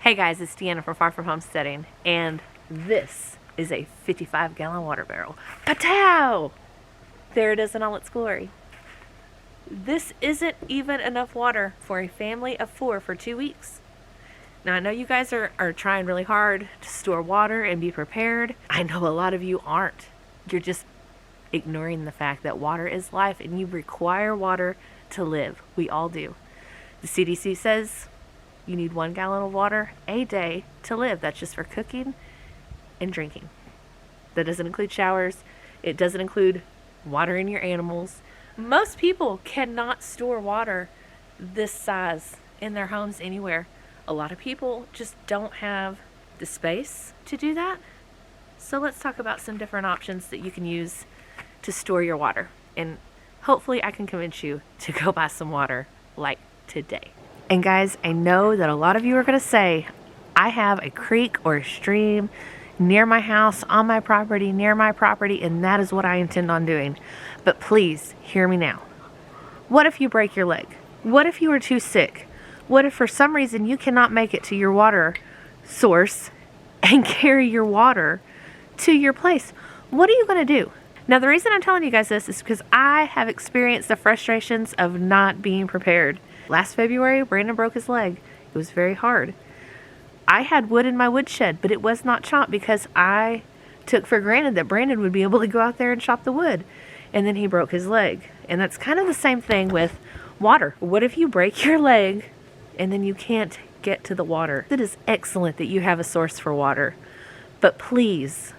Hey guys, it's Deanna from Far From Homesteading, and this is a 55-gallon water barrel. Patow! There it is in all its glory. This isn't even enough water for a family of 4 for 2 weeks. Now, I know you guys are trying really hard to store water and be prepared. I know a lot of you aren't. You're just ignoring the fact that water is life and you require water to live. We all do. The CDC says you need 1 gallon of water a day to live. That's just for cooking and drinking. That doesn't include showers. It doesn't include watering your animals. Most people cannot store water this size in their homes anywhere. A lot of people just don't have the space to do that. So let's talk about some different options that you can use to store your water. And hopefully I can convince you to go buy some water like today. And guys, I know that a lot of you are going to say, I have a creek or a stream near my house, on my property, near my property, and that is what I intend on doing. But please, hear me now. What if you break your leg? What if you are too sick? What if for some reason you cannot make it to your water source and carry your water to your place? What are you going to do? Now, the reason I'm telling you guys this is because I have experienced the frustrations of not being prepared. Last February, Brandon broke his leg. It was very hard. I had wood in my woodshed, but it was not chopped because I took for granted that Brandon would be able to go out there and chop the wood. And then he broke his leg. And that's kind of the same thing with water. What if you break your leg and then you can't get to the water? It is excellent that you have a source for water. But please,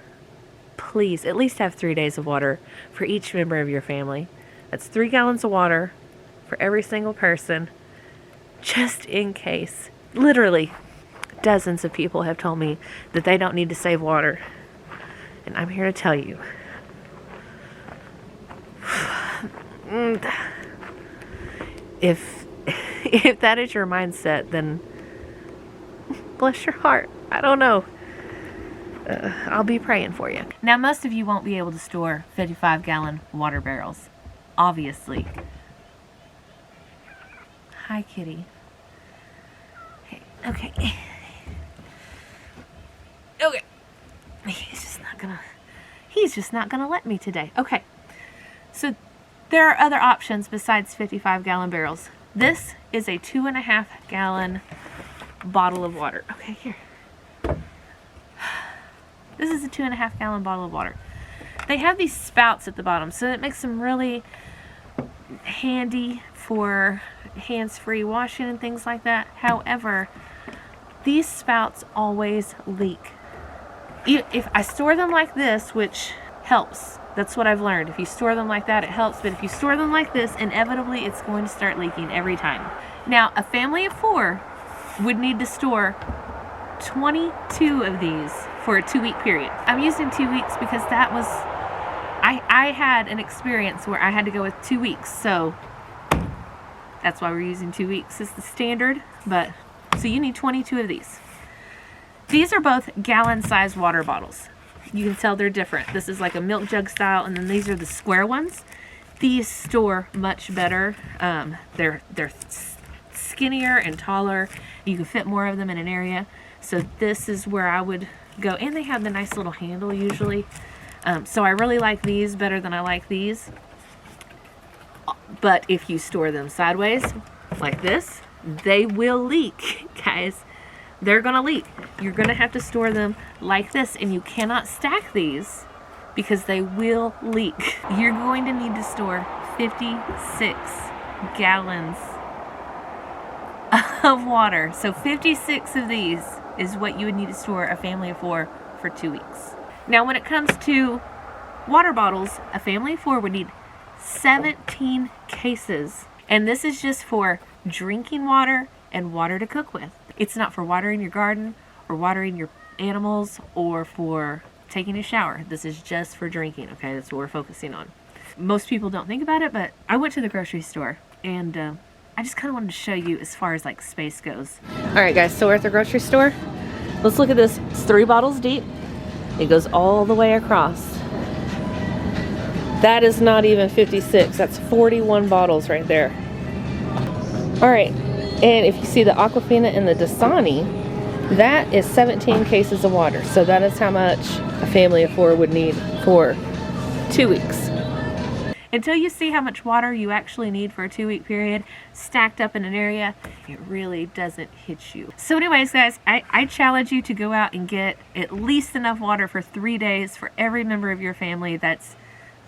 please, at least have 3 days of water for each member of your family. That's 3 gallons of water for every single person. Just in case. Literally, dozens of people have told me that they don't need to save water. And I'm here to tell you. If that is your mindset, then bless your heart. I don't know. I'll be praying for you. Now, most of you won't be able to store 55-gallon water barrels. Obviously. Hi, kitty. Hey, okay. Okay. He's just not gonna let me today. Okay. So there are other options besides 55-gallon barrels. This is a 2.5-gallon bottle of water. Okay, here. This is a 2.5-gallon bottle of water. They have these spouts at the bottom, so it makes them really handy for hands-free washing and things like that. However, these spouts always leak. If I store them like this, which helps, that's what I've learned. If you store them like that, it helps. But if you store them like this, inevitably it's going to start leaking every time. Now, a family of 4 would need to store 22 of these for a 2-week period. I'm using 2 weeks because that was, I had an experience where I had to go with 2 weeks. So that's why we're using 2 weeks as the standard. But so you need 22 of these. These are both gallon-sized water bottles. You can tell they're different. This is like a milk jug style, and then these are the square ones. These store much better. They're skinnier and taller. You can fit more of them in an area. So this is where I would go. And they have the nice little handle usually. So I really like these better than I like these. But if you store them sideways, like this, they will leak, guys. They're going to leak. You're going to have to store them like this, and you cannot stack these because they will leak. You're going to need to store 56 gallons of water. So 56 of these is what you would need to store a family of 4 for 2 weeks. Now, when it comes to water bottles, a family of 4 would need 17 cases. And this is just for drinking water and water to cook with. It's not for watering your garden or watering your animals or for taking a shower. This is just for drinking, okay? That's what we're focusing on. Most people don't think about it, but I went to the grocery store and I just kind of wanted to show you as far as like space goes. All right, guys, so we're at the grocery store. Let's look at this. It's 3 bottles deep. It goes all the way across. That is not even 56. That's 41 bottles right there. All right. And if you see the Aquafina and the Dasani, That is 17 cases of water. So that is how much a family of 4 would need for 2 weeks. Until you see how much water you actually need for a 2-week period stacked up in an area, it really doesn't hit you. So anyways, guys, I challenge you to go out and get at least enough water for 3 days for every member of your family. That's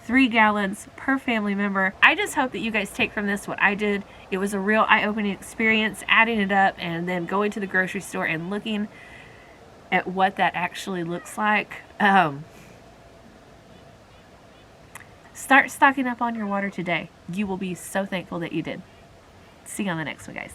3 gallons per family member. I just hope that you guys take from this what I did. It was a real eye-opening experience, adding it up and then going to the grocery store and looking at what that actually looks like. Start stocking up on your water today. You will be so thankful that you did. See you on the next one, guys.